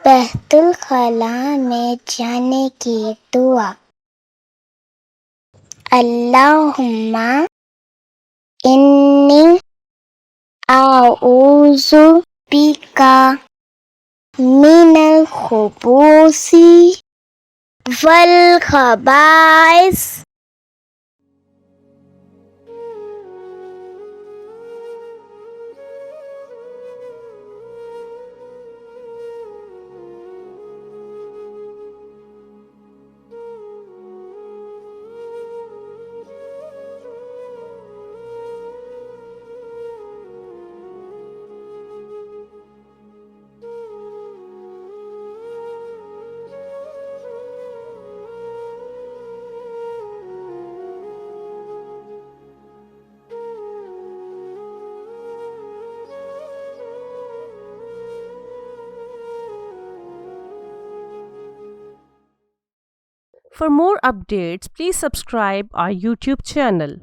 الخلا में जाने की दुआ। अल्लाहुम्मा इन्नी आऊज़ु बिका मिनल खुबूसी वल खबाइस। For more updates, please subscribe our YouTube channel.